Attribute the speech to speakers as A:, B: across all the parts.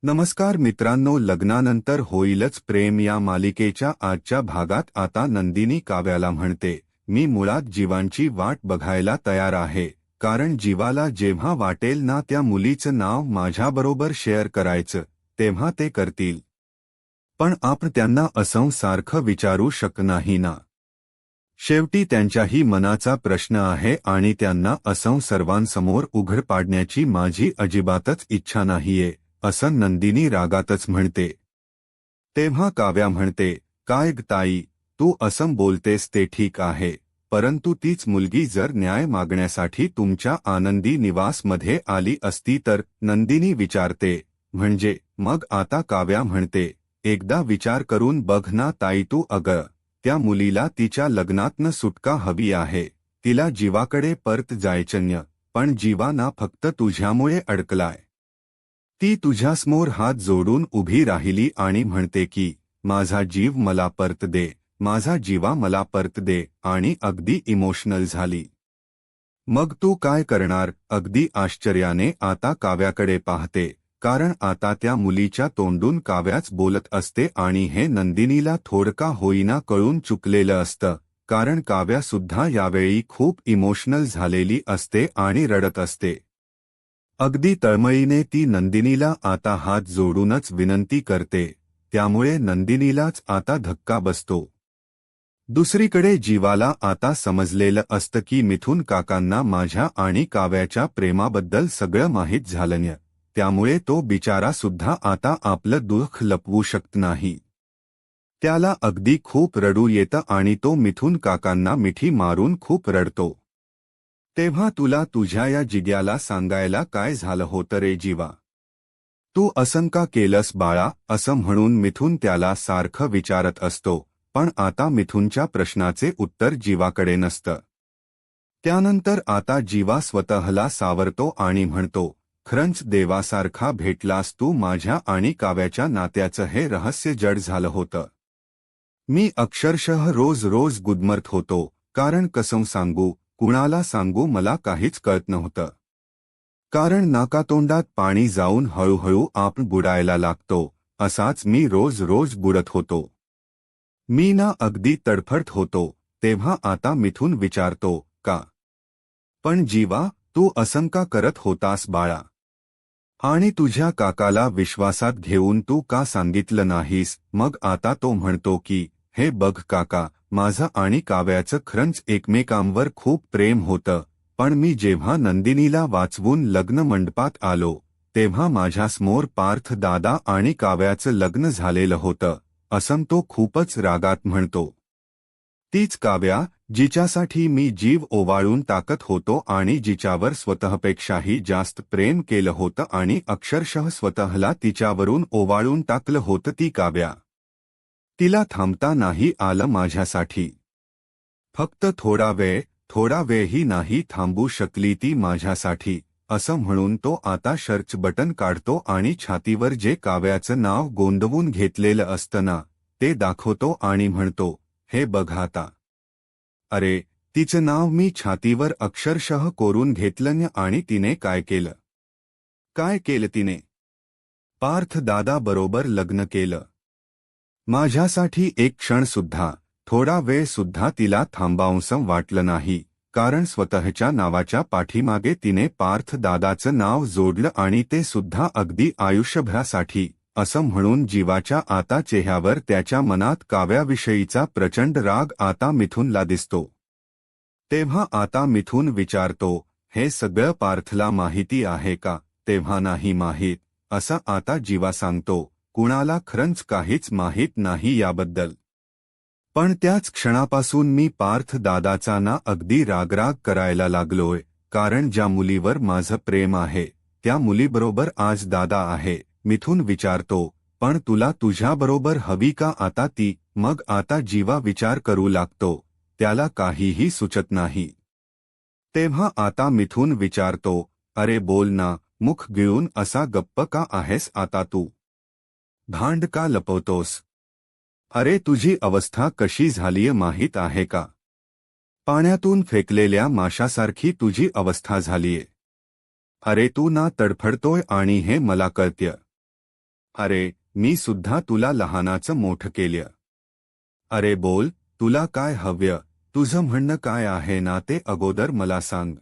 A: नमस्कार मित्रांनो, लग्नानंतर होईलच प्रेम या मालिकेच्या आजच्या भागात आता नंदिनी काव्याला म्हणते, मी मुळात जीवांची वाट बघायला तयार आहे, कारण जीवाला जेव्हा वाटेल ना त्या मुलीचं नाव माझ्याबरोबर शेअर करायचं तेव्हा ते करतील. पण आपण त्यांना असं सारखं विचारू शकत नाही ना. शेवटी त्यांच्याही मनाचा प्रश्न आहे आणि त्यांना असं सर्वांसमोर उघड पाडण्याची माझी अजिबातच इच्छा नाहीये, असं नंदिनी रागातच म्हणते. तेव्हा काव्या म्हणते, काय ग ताई, तू असं बोलतेस ते ठीक आहे, परंतु तीच मुलगी जर न्याय मागण्यासाठी तुमच्या आनंदी निवासमध्ये आली असती तर? नंदिनी विचारते. म्हणजे मग आता काव्या म्हणते, एकदा विचार करून बघ ना ताई तू. अगं, त्या मुलीला तिच्या लग्नातनं सुटका हवी आहे, तिला जीवाकडे परत जायचंय, पण जीवा ना फक्त तुझ्यामुळे अडकलाय. ती तुझ्यासमोर हात जोडून उभी राहिली आणि म्हणते की माझा जीव मला परत दे, माझा जीवा मला परत दे, आणि अगदी इमोशनल झाली. मग तू काय करणार? अगदी आश्चर्याने आता काव्याकडे पाहते, कारण आता त्या मुलीच्या तोंडून काव्याच बोलत असते आणि हे नंदिनीला थोडका होईना कळून चुकलेलं असतं, कारण काव्या सुद्धा यावेळी खूप इमोशनल झालेली असते आणि रडत असते. अगदी तळमळीने ती नंदिनीला आता हात जोडूनच विनंती करते, त्यामुळे नंदिनीलाच आता धक्का बसतो. दुसरीकडे जीवाला आता समजलेलं असतं की मिथुन काकांना माझ्या आणि काव्याच्या प्रेमाबद्दल सगळं माहीत झालंय, त्यामुळे तो बिचारा सुद्धा आता आपलं दुःख लपवू शकत नाही. त्याला अगदी खूप रडू येतं आणि तो मिथुन काकांना मिठी मारून खूप रडतो. तेव्हा तुला तुझ्या या जिग्याला सांगायला काय झालं होतं रे जीवा? तू असं का केलंस बाळा? असं म्हणून मिथुन त्याला सारखं विचारत असतो, पण आता मिथुनच्या प्रश्नाचे उत्तर जीवाकडे नसतं. त्यानंतर आता जीवा स्वतःला सावरतो आणि म्हणतो, खरंच देवासारखा भेटलास तू. माझ्या आणि काव्याच्या नात्याचं हे रहस्य जड झालं होतं. मी अक्षरशः रोज रोज गुदमरत होतो, कारण कसं सांगू, कुणाला सांगू मला काहीच कळत नव्हतं. कारण नाकातोंडात पाणी जाऊन हळूहळू आपण बुडायला लागतो, असाच मी रोज रोज बुडत होतो. मी ना अगदी तडफडत होतो. तेव्हा आता मिथुन विचारतो, का? पण जीवा, तू असं का करत होतास बाळा? आणि तुझ्या काकाला विश्वासात घेऊन तू का सांगितलं नाहीस? मग आता तो म्हणतो की, हे बघ काका, माझं आणि काव्याचं खरंच एकमेकांवर खूप प्रेम होतं, पण मी जेव्हा नंदिनीला वाचवून लग्न मंडपात आलो, तेव्हा माझ्यासमोर पार्थ दादा आणि काव्याचं लग्न झालेलं होतं, असं तो खूपच रागात म्हणतो. तीच काव्या, जिच्यासाठी मी जीव ओवाळून टाकत होतो आणि जिच्यावर स्वतःपेक्षाही जास्त प्रेम केलं होतं आणि अक्षरशः स्वतःला तिच्यावरून ओवाळून टाकलं होतं. ती काव्या. तिला थांबता नाही आलं माझ्यासाठी. फक्त थोडा वेळही नाही थांबू शकली ती माझ्यासाठी, असं म्हणून तो आता सर्च बटन काढतो आणि छातीवर जे काव्याचं नाव गोंदवून घेतलेलं असतं ना, ते दाखवतो आणि म्हणतो, हे बघ आता. अरे, तिचं नाव मी छातीवर अक्षरशः कोरून घेतलं आणि तिने काय केलं? काय केलं तिने? पार्थ दादा बरोबर लग्न केलं. माझ्यासाठी एक क्षण सुद्धा, थोडा वेळ सुद्धा तिला थांबावंसं वाटलं नाही, कारण स्वतःच्या नावाच्या पाठीमागे तिने पार्थ दादाचं नाव जोडलं आणि ते सुद्धा अगदी आयुष्यभरासाठी, असं म्हणून जीवाच्या आता चेहऱ्यावर त्याच्या मनात काव्याविषयीचा प्रचंड राग आता मिथुनला दिसतो. तेव्हा आता मिथुन विचारतो, हे सगळं पार्थला माहिती आहे का? तेव्हा नाही माहीत, असं आता जीवा सांगतो, कुणाला खरंच काहीच माहीत नाही याबद्दल. पण त्याच क्षणापासून मी पार्थ दादाचा ना अगदी रागराग करायला लागलोय, कारण ज्या मुलीवर माझं प्रेम आहे, त्या मुलीबरोबर आज दादा आहे. मिथुन विचारतो, पण तुला तुझ्याबरोबर हवी का आता ती? मग आता जीवा विचार करू लागतो, त्याला काहीही सुचत नाही. तेव्हा आता मिथुन विचारतो, अरे बोल ना, मुख गिळून असा गप्प का आहेस आता तू? भांड का लपवतोस? अरे तुझी अवस्था कशी झालीय माहीत आहे का? पाण्यातून फेकलेल्या माशासारखी तुझी अवस्था झालीये. अरे तू ना तडफडतोय आणि हे मला कळतंय. अरे मी सुद्धा तुला लहानाचं मोठं केलं. अरे बोल, तुला काय हव्य, तुझं म्हणणं काय आहे ना ते अगोदर मला सांग.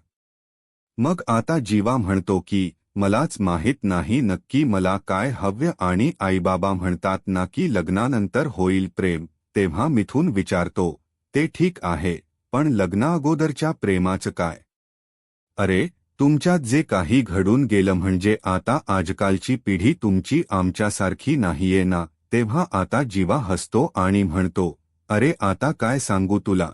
A: मग आता जीवा म्हणतो की मलाच माहित नाही नक्की मला काय हव्य आणि आईबाबा म्हणतात ना की लग्नानंतर होईल प्रेम. तेव्हा मिथून विचारतो, ते ठीक आहे, पण लग्नाअगोदरच्या प्रेमाचं काय? अरे तुमच्यात जे काही घडून गेलं म्हणजे आता आजकालची पिढी तुमची आमच्यासारखी नाहीये ना. तेव्हा आता जीवा हसतो आणि म्हणतो, अरे आता काय सांगू तुला.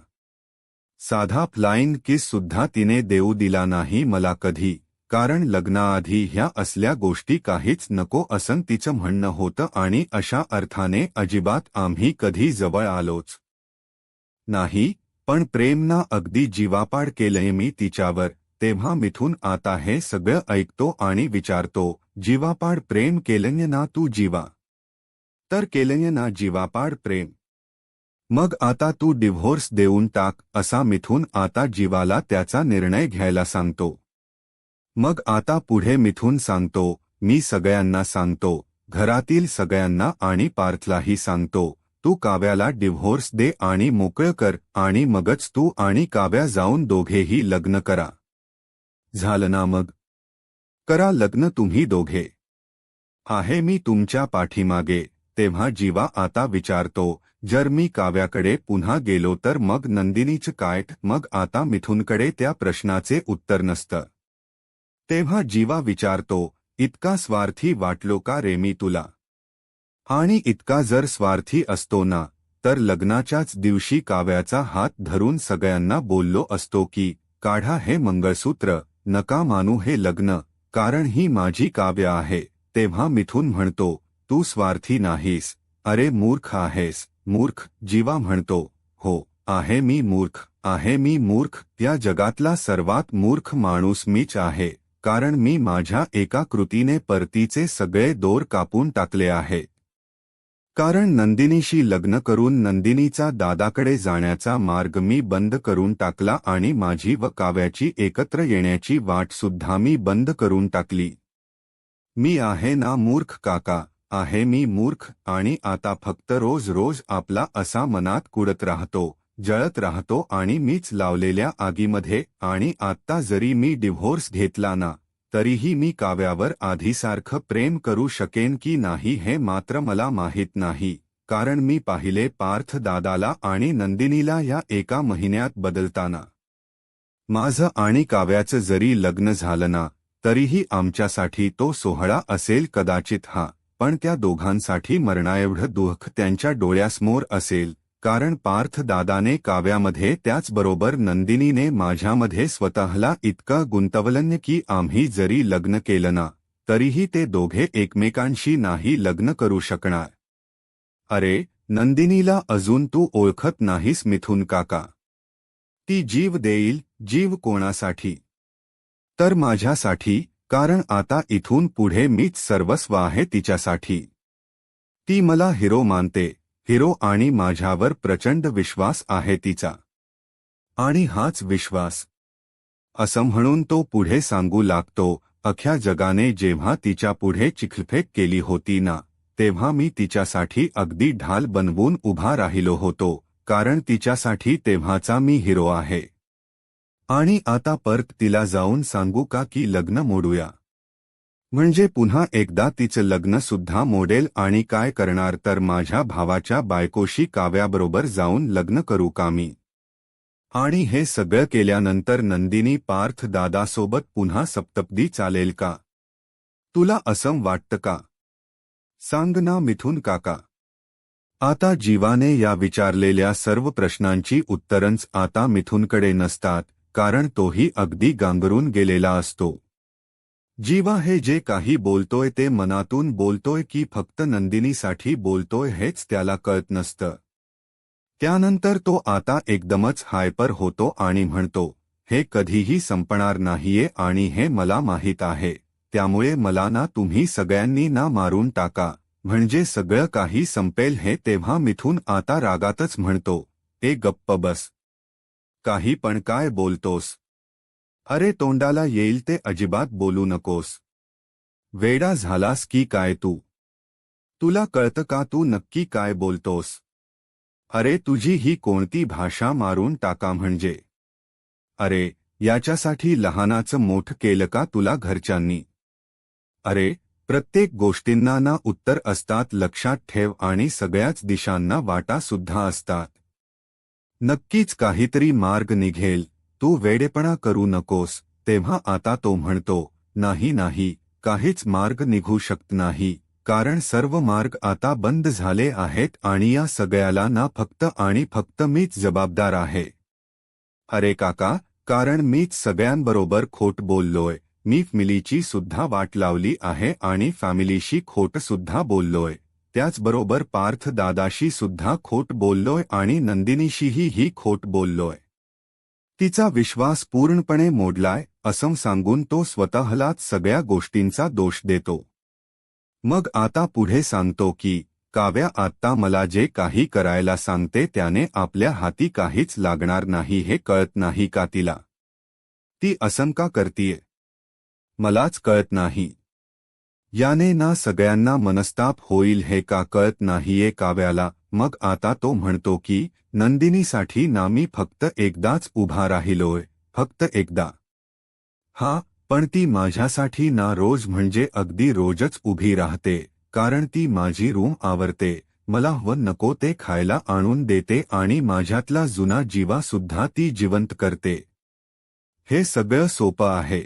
A: साधा फ्लाइंग किस सुद्धा तिने देऊ दिला नाही मला कधी, कारण लग्नाआधी ह्या असल्या गोष्टी काहीच नको असं तिचं म्हणणं होतं आणि अशा अर्थाने अजिबात आम्ही कधी जवळ आलोच नाही. पण प्रेमना अगदी जीवापाड केलंय मी तिच्यावर. तेव्हा मिथून आता हे सगळं ऐकतो आणि विचारतो, जीवापाड प्रेम केलंय ना तू जीवा? तर केलंय ना जीवापाड प्रेम? मग आता तू डिव्होर्स देऊन टाक असा मिथून आता जीवाला त्याचा निर्णय घ्यायला सांगतो. मग आता पुढे मिथून सांगतो, मी सगळ्यांना सांगतो, घरातील सगळ्यांना आणि पार्थलाही सांगतो, तू काव्याला डिव्होर्स दे आणि मोकळं कर आणि मगच तू आणि काव्या जाऊन दोघेही लग्न करा. झालं ना मग? करा लग्न तुम्ही दोघे. आहे मी तुमच्या पाठीमागे. तेव्हा जीवा आता विचारतो, जर मी काव्याकडे पुन्हा गेलो तर मग नंदिनीचं काय? मग आता मिथुनकडे त्या प्रश्नाचे उत्तर नसतं. तेव्हा जीवा विचारतो, इतका स्वार्थी वाटलो का रे मी तुला? आणि इतका जर स्वार्थी असतो ना, तर लग्नाच्याच दिवशी काव्याचा हात धरून सगळ्यांना बोललो असतो की, काढा हे मंगळसूत्र, नका मानू हे लग्न, कारण ही माझी काव्य आहे. तेव्हा मिथून म्हणतो, तू स्वार्थी नाहीस, अरे मूर्ख आहेस, मूर्ख. जीवा म्हणतो, हो, आहे मी मूर्ख, आहे मी मूर्ख. या जगातला सर्वात मूर्ख माणूस मीच आहे, कारण मी माझ्या एका कृतीने परतीचे सगळे दोर कापून टाकले आहे. कारण नंदिनीशी लग्न करून नंदिनीचा दादाकडे जाण्याचा मार्ग मी बंद करून टाकला आणि माझी व काव्याची एकत्र येण्याची वाट सुद्धा मी बंद करून टाकली. मी आहे ना मूर्ख काका, आहे मी मूर्ख. आणि आता फक्त रोज रोज आपला असा मनात कुडत राहतो, जळत राहतो आणि मीच लावलेल्या आगीमध्ये. आणि आत्ता जरी मी डिव्होर्स घेतला ना, तरीही मी काव्यावर आधीसारखं प्रेम करू शकेन की नाही हे मात्र मला माहीत नाही, कारण मी पाहिले पार्थ दादाला आणि नंदिनीला या एका महिन्यात बदलताना. माझं आणि काव्याचं जरी लग्न झालं ना, तरीही आमच्यासाठी तो सोहळा असेल कदाचित हा, पण त्या दोघांसाठी मरणाएवढं दुःख त्यांच्या डोळ्यासमोर असेल, कारण पार्थ दादाने काव्यामध्ये त्याचबरोबर नंदिनीने माझ्यामध्ये स्वतःला इतकं गुंतवलं की आम्ही जरी लग्न केलं ना, तरीही ते दोघे एकमेकांशी नाही लग्न करू शकणार. अरे नंदिनीला अजून तू ओळखत नाहीस मिथुन काका. ती जीव देईल. जीव कोणासाठी? तर माझ्यासाठी, कारण आता इथून पुढे मीच सर्वस्व आहे तिच्यासाठी. ती मला हिरो मानते, हिरो, आणि माझ्यावर प्रचंड विश्वास आहे तिचा. आणि हाच विश्वास, असं म्हणून तो पुढे सांगू लागतो, अख्ख्या जगाने जेव्हा तिच्या पुढे चिखलफेक केली होती ना, तेव्हा मी तिच्यासाठी अगदी ढाल बनवून उभा राहिलो होतो, कारण तिच्यासाठी तेव्हाचा मी हिरो आहे. आणि आता परत तिला जाऊन सांगू का की लग्न मोडूया? म्हणजे पुन्हा एकदा तिचं लग्न सुद्धा मोडेल. आणि काय करणार तर माझ्या भावाच्या बायकोशी काव्याबरोबर जाऊन लग्न करू का मी? आणि हे सगळं केल्यानंतर नंदिनी पार्थ दादासोबत पुन्हा सप्तपदी चालेल का? तुला असं वाटतं का? सांग ना मिथुन काका. आता जीवाने या विचारलेल्या सर्व प्रश्नांची उत्तरंच आता मिथुनकडे नसतात, कारण तोही अगदी गांगरून गेलेला असतो. जीवा हे जे काही बोलतोय ते मनातून बोलतोय की फक्त नंदिनीसाठी बोलतोय हेच त्याला कळत नसतं. त्यानंतर तो आता एकदमच हायपर होतो आणि म्हणतो, हे कधीही संपणार नाहीये आणि हे मला माहीत आहे, त्यामुळे मला ना तुम्ही सगळ्यांनी ना मारून टाका, म्हणजे सगळं काही संपेल हे. तेव्हा मिथून आता रागातच म्हणतो, ए गप्प बस. काही पण काय बोलतोस? अरे तोंडाला येईल ते अजिबात बोलू नकोस. वेडा झालास की काय तू? तुला कळतं का तू नक्की काय बोलतोस? अरे तुझी ही कोणती भाषा मारून टाका म्हणजे. अरे याच्यासाठी लहानाचं मोठं केलं का तुला घरच्यांनी? अरे प्रत्येक गोष्टींना ना उत्तर असतात लक्षात ठेव आणि सगळ्याच दिशांना वाटा सुद्धा असतात. नक्कीच काहीतरी मार्ग निघेल, तू वेडेपणा करू नकोस. तेव्हा आता तो म्हणतो, नाही नाही, काहीच मार्ग निघू शकत नाही, कारण सर्व मार्ग आता बंद झाले आहेत आणि या सगळ्याला ना फक्त आणि फक्त मीच जबाबदार आहे. अरे काका, कारण मीच सगळ्यांबरोबर खोट बोललोय. मी फॅमिलीची सुद्धा वाट लावली आहे आणि फॅमिलीशी खोट सुद्धा बोललोय. त्याचबरोबर पार्थ दादाशी सुद्धा खोट बोललोय आणि नंदिनीशीही ही खोट बोललोय. तिचा विश्वास पूर्णपणे मोडलाय असं सांगून तो स्वतःलाच सगळ्या गोष्टींचा दोष देतो. मग आता पुढे सांगतो की काव्या आत्ता मला जे काही करायला सांगते त्याने आपल्या हाती काहीच लागणार नाही हे कळत नाही का तिला? ती असं का करतीये मलाच कळत नाही. याने ना सगळ्यांना मनस्ताप होईल हे का कळत नाहीये काव्याला. मग आता तो म्हणतो की नंदिनीसाठी ना मी फक्त एकदाच उभा राहिलोय, फक्त एकदा. हा, पण ती माझ्यासाठी ना रोज म्हणजे अगदी रोजच उभी राहते, कारण ती माझी रूम आवरते, मला हवं नको ते खायला आणून देते आणि माझ्यातला जुना जीवा सुद्धा ती जिवंत करते. हे सगळं सोपं आहे.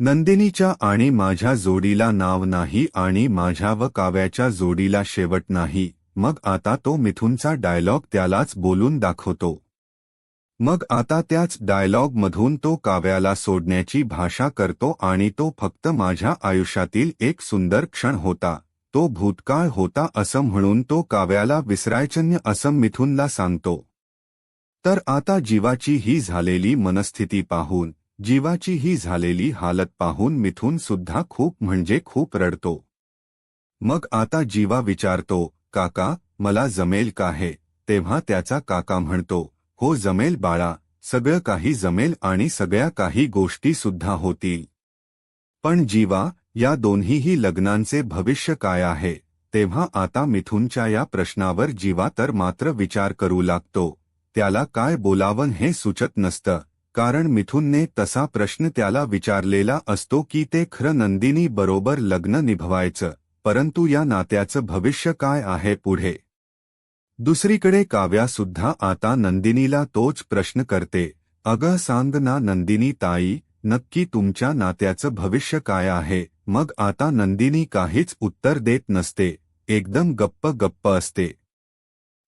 A: नंदिनीच्या आणि माझ्या जोडीला नाव नाही आणि माझ्या व काव्याच्या जोडीला शेवट नाही. मग आता तो मिथुनचा डायलॉग त्यालाच बोलून दाखवतो. मग आता त्याच डायलॉगमधून तो काव्याला सोडण्याची भाषा करतो आणि तो फक्त माझ्या आयुष्यातील एक सुंदर क्षण होता, तो भूतकाळ होता असं म्हणून तो काव्याला विसरायचं असं मिथुनला सांगतो. तर आता जीवाची ही झालेली मनस्थिती पाहून, जीवाची ही झालेली हालत पाहून मिथुन सुद्धा खूप म्हणजे खूप रडतो. मग आता जीवा विचारतो, काका मला जमेल का हे? तेव्हा त्याचा काका म्हणतो, हो जमेल बाळा, सगळं काही जमेल आणि सगळ्या काही गोष्टी सुद्धा होतील. पण जीवा, या दोन्हीही लग्नांचे भविष्य काय आहे? तेव्हा आता मिथुनच्या या प्रश्नावर जीवा तर मात्र विचार करू लागतो. त्याला काय बोलावं हे सुचत नसतं, कारण मिथुनने तसा प्रश्न त्याला विचारलेला असतो की ते खरं नंदिनी बरोबर लग्न निभवायचं, परंतु या नात्याचं भविष्य काय आहे पुढे? दुसरीकडे काव्या सुद्धा आता नंदिनीला तोच प्रश्न करते, अगं सांग ना नंदिनी ताई, नक्की तुमच्या नात्याचं भविष्य काय आहे? मग आता नंदिनी काहीच उत्तर देत नसते, एकदम गप्प असते.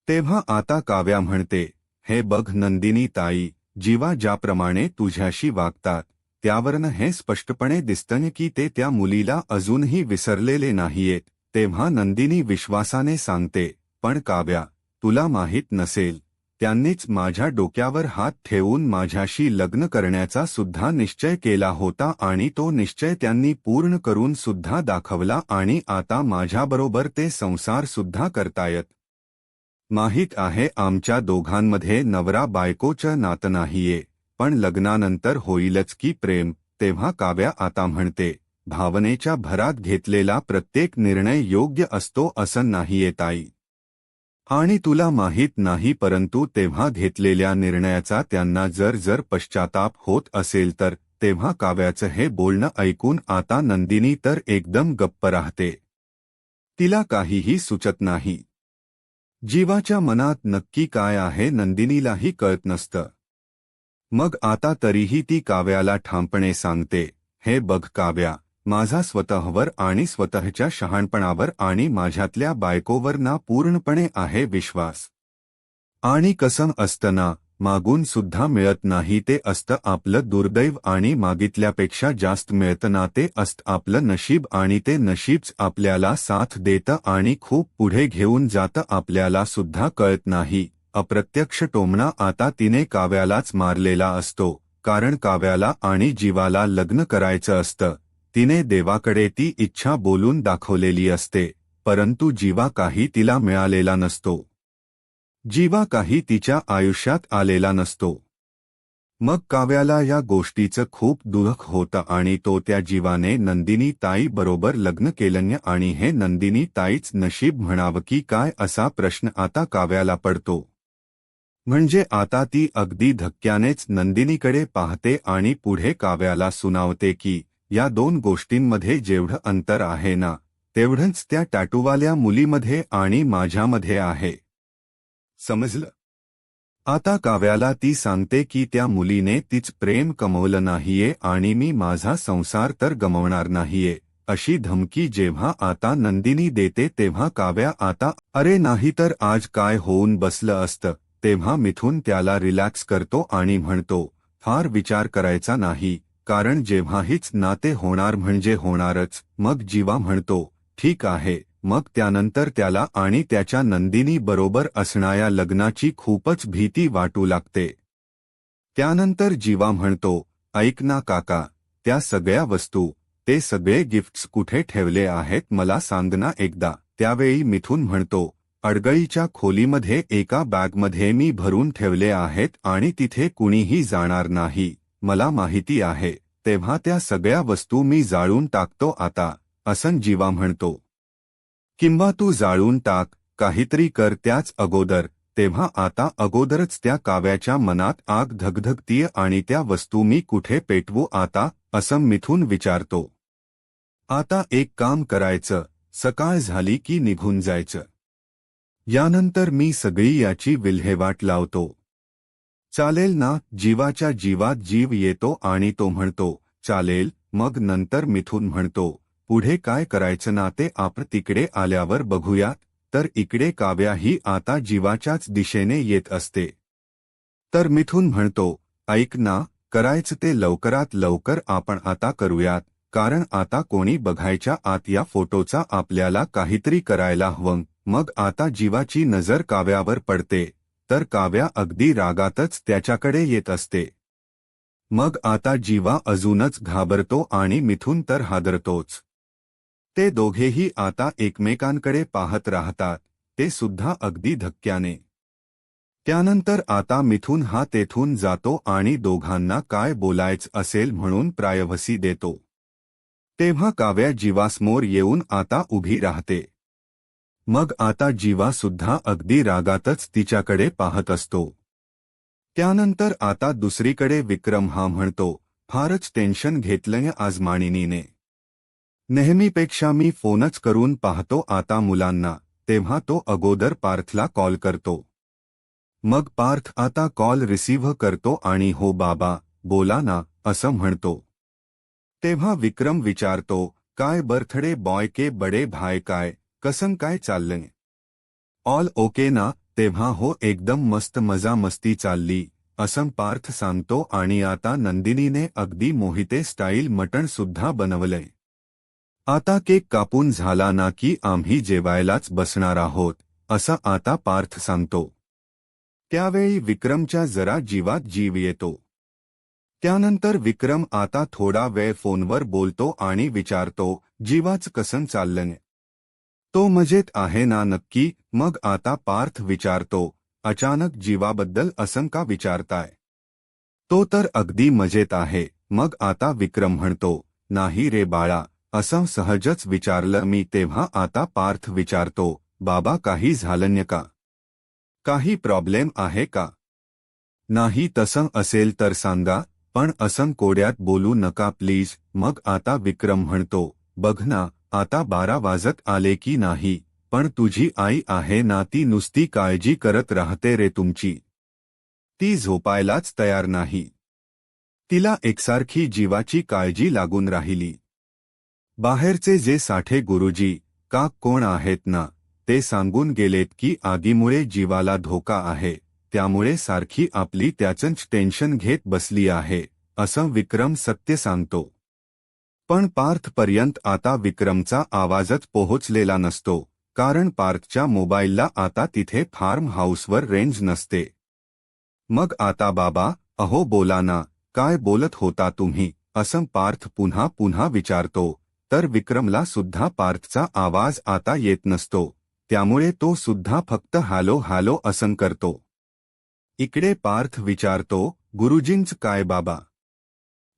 A: तेव्हा आता काव्या म्हणते, हे बघ नंदिनी ताई, जीवा ज्याप्रमाणे तुझ्याशी वागतात त्यावरनं हे स्पष्टपणे दिसतं की ते त्या मुलीला अजूनही विसरलेले नाहीयेत. तेव्हा नंदिनी विश्वासाने सांगते, पण काव्या, तुला माहीत नसेल, त्यांनीच माझ्या डोक्यावर हात ठेवून माझ्याशी लग्न करण्याचा सुद्धा निश्चय केला होता आणि तो निश्चय त्यांनी पूर्ण करून सुद्धा दाखवला आणि आता माझ्याबरोबर ते संसार सुद्धा करतायत. माहीत आहे आमच्या दोघांमध्ये नवरा बायकोचं नातं नाहीये, पण लग्नानंतर होईलच की प्रेम. तेव्हा काव्या आता म्हणते, भावनेच्या भरात घेतलेला प्रत्येक निर्णय योग्य असतो असं नाहीये ताई. आणि तुला माहीत नाही परंतु तेव्हा घेतलेल्या निर्णयाचा त्यांना जर पश्चाताप होत असेल तर. तेव्हा काव्याचं हे बोलणं ऐकून आता नंदिनी तर एकदम गप्प राहते. तिला काहीही सुचत नाही. जीवाच्या मनात नक्की काय आहे नंदिनीलाही कळत नसतं. मग आता तरीही ती काव्याला ठामपणे सांगते, हे बघ काव्या, माझा स्वतःवर आणि स्वतःच्या शहाणपणावर आणि माझ्यातल्या बायकोवर ना पूर्णपणे आहे विश्वास. आणि कसं असतं ना, मागून सुद्धा मिळत नाही ते असतं आपलं दुर्दैव आणि मागितल्यापेक्षा जास्त मिळतं ना ते असतं आपलं नशीब आणि ते नशीबच आपल्याला साथ देतं आणि खूप पुढे घेऊन जातं आपल्याला सुद्धा कळत नाही. अप्रत्यक्ष टोमणा आता तिने काव्यालाच मारलेला असतो, कारण काव्याला आणि जीवाला लग्न करायचं असतं. तिने देवाकडे ती इच्छा बोलून दाखवलेली असते, परंतु जीवा काही तिला मिळालेला नसतो. जीवा काही तिच्या आयुष्यात आलेला नसतो. मग काव्याला या गोष्टीचं खूप दुःख होतं आणि तो त्या जीवाने नंदिनी ताई बरोबर लग्न केलं आणि हे नंदिनी ताईच नशीब म्हणावं की काय असा प्रश्न आता काव्याला पडतो. म्हणजे आता ती अगदी धक्क्यानेच नंदिनीकडे पाहते आणि पुढे काव्याला सुनावते की या दोन गोष्टींमध्ये जेवढं अंतर आहे ना तेवढंच त्या टॅटूवाल्या मुलीमध्ये आणि माझ्यामध्ये आहे. समजलं? आता काव्याला ती सांगते की त्या मुलीने तीच प्रेम कमवलं नाहीये आणि मी माझा संसार तर गमवणार नाहीये अशी धमकी जेव्हा आता नंदिनी देते तेव्हा काव्या आता अरे नाही तर आज काय होऊन बसलं असतं तेव्हा मिथून त्याला रिलॅक्स करतो आणि म्हणतो फार विचार करायचा नाही कारण जेव्हा हीच नाते होणार म्हणजे होणारच. मग जीवा म्हणतो ठीक आहे. मग त्यानंतर त्याला आणि त्याच्या नंदिनी बरोबर असणाऱ्या लग्नाची खूपच भीती वाटू लागते. त्यानंतर जीवा म्हणतो ऐक ना काका, त्या सगळ्या वस्तू ते सगळे गिफ्ट्स कुठे ठेवले आहेत मला सांग ना एकदा. त्यावेळी मिथून म्हणतो अडगळीच्या खोलीमध्ये एका बॅगमध्ये मी भरून ठेवले आहेत आणि तिथे कुणीही जाणार नाही, मला माहिती आहे. तेव्हा त्या सगळ्या वस्तू मी जाळून टाकतो आता, असं जीवा म्हणतो. किंवा तू जाळून टाक, काहीतरी कर त्याच अगोदर. तेव्हा आता अगोदरच त्या काव्याच्या मनात आग धगधगतीये आणि त्या वस्तू मी कुठे पेटवू आता, असं मिथून विचारतो. आता एक काम करायचं, सकाळ झाली की निघून जायचं. यानंतर मी सगळी याची विल्हेवाट लावतो. चालेल ना? जीवाच्या जीवात जीव येतो आणि तो म्हणतो चालेल. मग नंतर मिथून म्हणतो पुढे काय करायचं ना ते आपण तिकडे आल्यावर बघूयात. तर इकडे काव्या ही आता जीवाच्याच दिशेने येत असते. तर मिथून म्हणतो ऐक ना, करायचं ते लवकरात लवकर आपण आता करूयात, कारण आता कोणी बघायच्या आत या फोटोचा आपल्याला काहीतरी करायला हवं. मग आता जीवाची नजर काव्यावर पडते, तर काव्या अगदी रागातच त्याच्याकडे येत असते. मग आता जीवा अजूनच घाबरतो आणि मिथून तर हादरतोच. ते दोघेही आता एकमेकांकडे पाहत राहतात, ते सुद्धा अगदी धक्क्याने. त्यानंतर आता मिथून हा तेथून जातो आणि दोघांना काय बोलायचं असेल म्हणून प्रायव्हसी देतो. तेव्हा काव्या जीवासमोर येऊन आता उभी राहते. मग आता जीवा सुद्धा अगदी रागातच तिच्याकडे पाहत असतो. त्यानंतर आता दुसरीकडे विक्रम हा म्हणतो फारच टेन्शन घेतलंय आज मानिनीने. नेहमीपेक्षा मी फोनच करून पाहतो आता मुलांना. तेव्हा तो अगोदर पार्थला कॉल करतो. मग पार्थ आता कॉल रिसीव्ह करतो आणि हो बाबा, बोला ना, असं म्हणतो. तेव्हा विक्रम विचारतो काय बर्थडे बॉय के बडे भाई काय, कसं काय चाललंय? ऑल ओके ना? तेव्हा हो एकदम मस्त मजा मस्ती चालली, असं पार्थ सांगतो आणि आता नंदिनीने अगदी मोहिते स्टाईल मटण सुद्धा बनवलंय. आता केक कापून झाला ना की आम्ही जेवायलाच बसणार आहोत, असं आता पार्थ सांगतो. त्यावेळी विक्रमच्या जरा जीवात जीव येतो. त्यानंतर विक्रम आता थोडा वेळ फोनवर बोलतो आणि विचारतो जीवाचं कसं चाललंय? तो मजेत आहे ना नक्की? मग आता पार्थ विचारतो अचानक जीवाबद्दल असं का विचारताय? तो तर अगदी मजेत आहे. मग आता विक्रम म्हणतो नाही रे बाळा, असं सहजच विचारलं मी. तेव्हा आता पार्थ विचारतो बाबा काही झालं का? काही प्रॉब्लेम आहे का? नाही तसं असेल तर सांगा, पण असं कोड्यात बोलू नका प्लीज. मग आता विक्रम म्हणतो बघ ना, आता 12 वाजत आले की नाही, पण तुझी आई आहे ना ती नुसती काळजी करत राहते रे तुमची. ती झोपायलाच तयार नाही. तिला एकसारखी जीवाची काळजी लागून राहिली. बाहेरचे जे साठे गुरुजी का कोण आहेत ना, ते सांगून गेलेत की आगीमुळे जीवाला धोका आहे, त्यामुळे सारखी आपली त्याचंच टेन्शन घेत बसली आहे, असं विक्रम सत्य सांगतो. पण पार्थपर्यंत आता विक्रमचा आवाजच पोहोचलेला नसतो, कारण पार्थच्या मोबाईलला आता तिथे फार्म हाऊसवर रेंज नसते. मग आता बाबा, अहो बोला ना, काय बोलत होता तुम्ही, असं पार्थ पुन्हा पुन्हा विचारतो. तर विक्रमला सुद्धा पार्थचा आवाज आता येत नसतो, त्यामुळे तो सुद्धा फक्त हॅलो हॅलो असं करतो. इकडे पार्थ विचारतो गुरुजींच काय बाबा?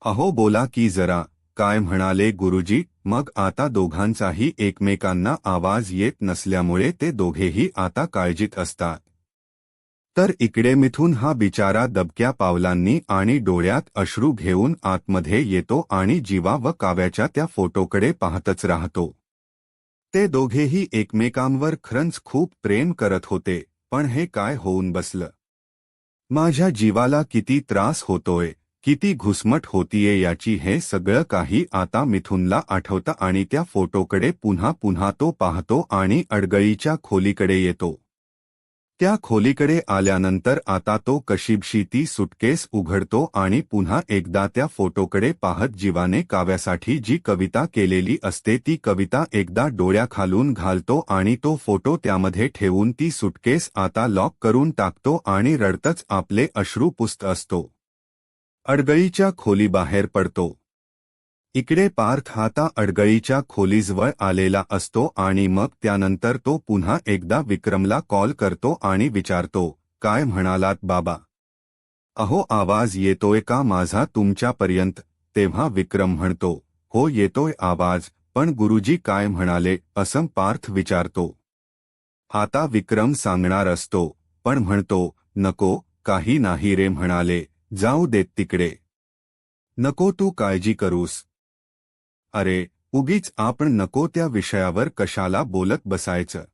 A: अहो बोला की जरा. काय म्हणाले गुरुजी? मग आता दोघांचाही एकमेकांना आवाज येत नसल्यामुळे ते दोघेही आता काळजीत असतात. तर इकडे मिथून हा बिचारा दबक्या पावलांनी आणि डोळ्यात अश्रू घेऊन आतमध्ये येतो आणि जीवा व काव्याच्या त्या फोटोकडे पाहतच राहतो. ते दोघेही एकमेकांवर खरंच खूप प्रेम करत होते, पण हे काय होऊन बसलं? माझ्या जीवाला किती त्रास होतोय, किती घुसमट होतीये याची हे सगळं काही आता मिथुनला आठवतं आणि त्या फोटोकडे पुन्हा पुन्हा तो पाहतो आणि अडगळीच्या खोलीकडे येतो. त्या खोलीकडे आल्यानंतर आता तो कशीबशी ती सुटकेस उघडतो आणि पुन्हा एकदा त्या फोटोकडे पाहत जीवाने काव्यासाठी जी कविता केलेली असते ती कविता एकदा डोळ्याखालून घालतो आणि तो फोटो त्यामध्ये ठेवून ती सुटकेस आता लॉक करून टाकतो आणि रडतच आपले अश्रू पुसत असतो. अडगळीच्या खोलीबाहेर पडतो. इकडे पार्थ आता अडगळीच्या खोलीजवळ आलेला असतो आणि मग त्यानंतर तो पुन्हा एकदा विक्रमला कॉल करतो आणि विचारतो, काय म्हणालात बाबा? अहो आवाज येतोय का माझा तुमच्यापर्यंत? तेव्हा विक्रम म्हणतो, हो येतोय आवाज, पण गुरुजी काय म्हणाले असं पार्थ विचारतो. आता विक्रम सांगणार असतो, पण म्हणतो, नको, काही नाही रे म्हणाले, जाऊ देत तिकडे. नको तू काळजी करूस. अरे, उगीच आपण नको त्या विषयावर कशाला बोलत बसायचं?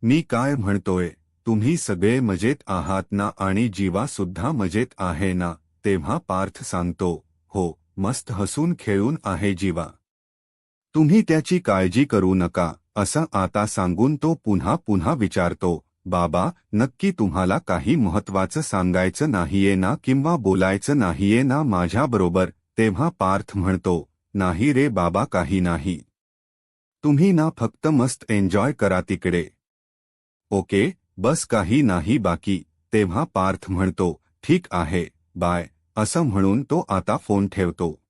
A: मी काय म्हणतोय, तुम्ही सगळे मजेत आहात ना आणि जीवा सुद्धा मजेत आहे ना? तेव्हा पार्थ सांगतो, हो, मस्त हसून खेळून आहे जीवा. तुम्ही त्याची काळजी करू नका, असं आता सांगून तो पुन्हा पुन्हा विचारतो, बाबा, नक्की तुम्हाला काही महत्त्वाचं सांगायचं नाहीये ना किंवा बोलायचं नाहीये ना माझ्याबरोबर? तेव्हा पार्थ म्हणतो, नाही रे बाबा काही नाही. तुम्ही ना फक्त मस्त एन्जॉय करा तिकडे. ओके, बस काही नाही बाकी. तेव्हा पार्थ म्हणतो, ठीक आहे, बाय, असं म्हणून तो आता फोन ठेवतो.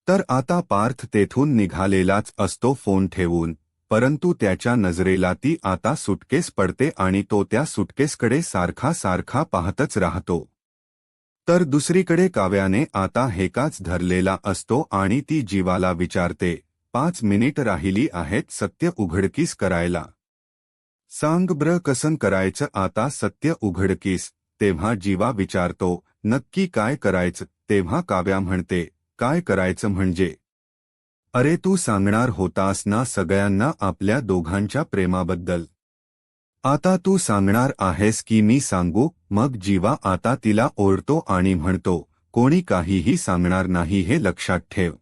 A: तर आता पार्थ तेथून निघालेलाच असतो फोन ठेवून, परंतु त्याच्या नजरेला ती आता सुटकेस पडते आणि तो त्या सुटकेसकडे सारखा सारखा पाहतच राहतो. तर दुसरीकडे काव्याने आता हेकाच धरलेला असतो आणि ती जीवाला विचारते, 5 मिनिट राहिली आहेत सत्य उघडकीस करायला. सांग कसं करायचं आता सत्य उघडकीस? तेव्हा जीवा विचारतो, नक्की काय करायचं? तेव्हा काव्या म्हणते, काय करायचं म्हणजे? अरे तू सांगणार होतास ना सगळ्यांना आपल्या दोघांच्या प्रेमाबद्दल. आता तू सांगणार आहेस की मी सांगू? मग जीवा आता तिला ओरडतो आणि म्हणतो, कोणी काहीही सांगणार नाही हे लक्षात ठेव.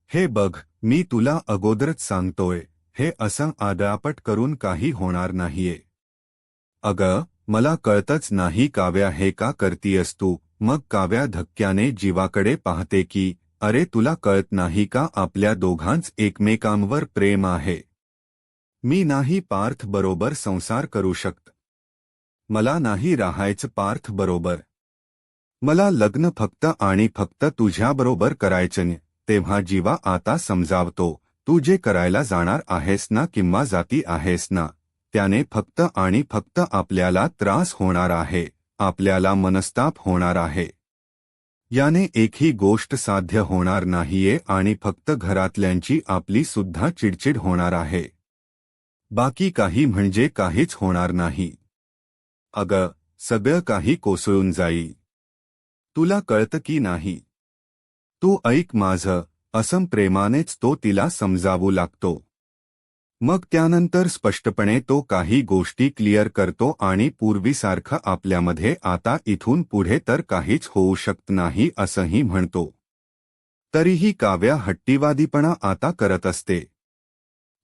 A: हे बघ, मी तुला अगोदरच सांगतोय, हे असं आदळापट करून काही होणार नाहीये. अगं, मला कळतच नाही काव्या हे का करतीयस तू? मग काव्या धक्क्याने जीवाकडे पाहते की, अरे तुला कळत नाही का आपल्या दोघांच एकमेकांवर प्रेम आहे. मी नाही पार्थ बरोबर संसार करू शकत. मला नाही राहायचं पार्थ बरोबर. मला लग्न फक्त आणि फक्त तुझ्याबरोबर करायचं. तेव्हा जीवा आता समजावतो, तू जे करायला जाणार आहेस ना किंवा जाती आहेस ना, त्याने फक्त आणि फक्त आपल्याला त्रास होणार आहे, आपल्याला मनस्ताप होणार आहे. याने एकही गोष्ट साध्य होणार नाहीये आणि फक्त घरातल्यांची आपली सुद्धा चिडचिड होणार आहे. बाकी काही म्हणजे काहीच होणार नाही. अगं, सगळं काही कोसळून जाईल. तुला कळतं की नाही? तू ऐक माझं, असं प्रेमानेच तो तिला समजावू लागतो. मग त्यानंतर स्पष्टपणे तो काही गोष्टी क्लिअर करतो आणि पूर्वीसारखं आपल्यामध्ये आता इथून पुढे तर काहीच होऊ शकत नाही असंही म्हणतो. तरीही काव्या हट्टीवादीपणा आता करत असते.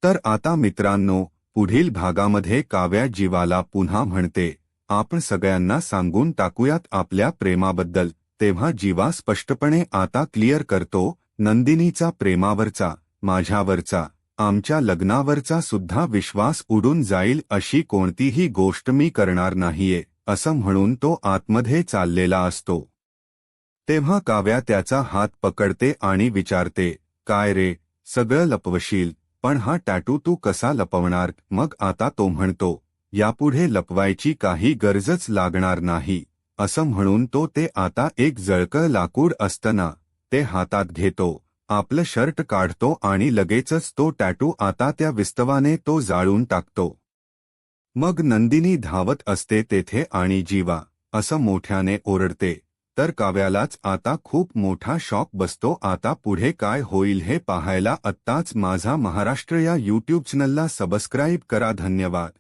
A: तर आता मित्रांनो, पुढील भागामध्ये काव्या जीवाला पुन्हा म्हणते, आपण सगळ्यांना सांगून टाकूयात आपल्या प्रेमाबद्दल. तेव्हा जीवा स्पष्टपणे आता क्लिअर करतो, नंदिनीचा प्रेमावरचा, माझ्यावरचा, आमच्या लग्नावरचा सुद्धा विश्वास उडून जाईल अशी कोणतीही गोष्ट मी करणार नाहीये, असं म्हणून तो आतमध्ये चाललेला असतो. तेव्हा काव्या त्याचा हात पकडते आणि विचारते, काय रे, सगळं लपवशील, पण हा टॅटू तू कसा लपवणार? मग आता तो म्हणतो, यापुढे लपवायची काही गरजच लागणार नाही. असं म्हणून ते आता एक जळकं लाकूड असताना ते हातात घेतो, आपलं शर्ट काढतो आणि लगेचच तो टॅटू आता त्या विस्तवाने तो जाळून टाकतो. मग नंदिनी धावत असते तेथे आणि जीवा असं मोठ्याने ओरडते. तर काव्यालाच आता खूप मोठा शॉक बसतो. आता पुढे काय होईल हे पाहायला आत्ताच माझा महाराष्ट्र या यूट्यूब चॅनलला सबस्क्राईब करा. धन्यवाद.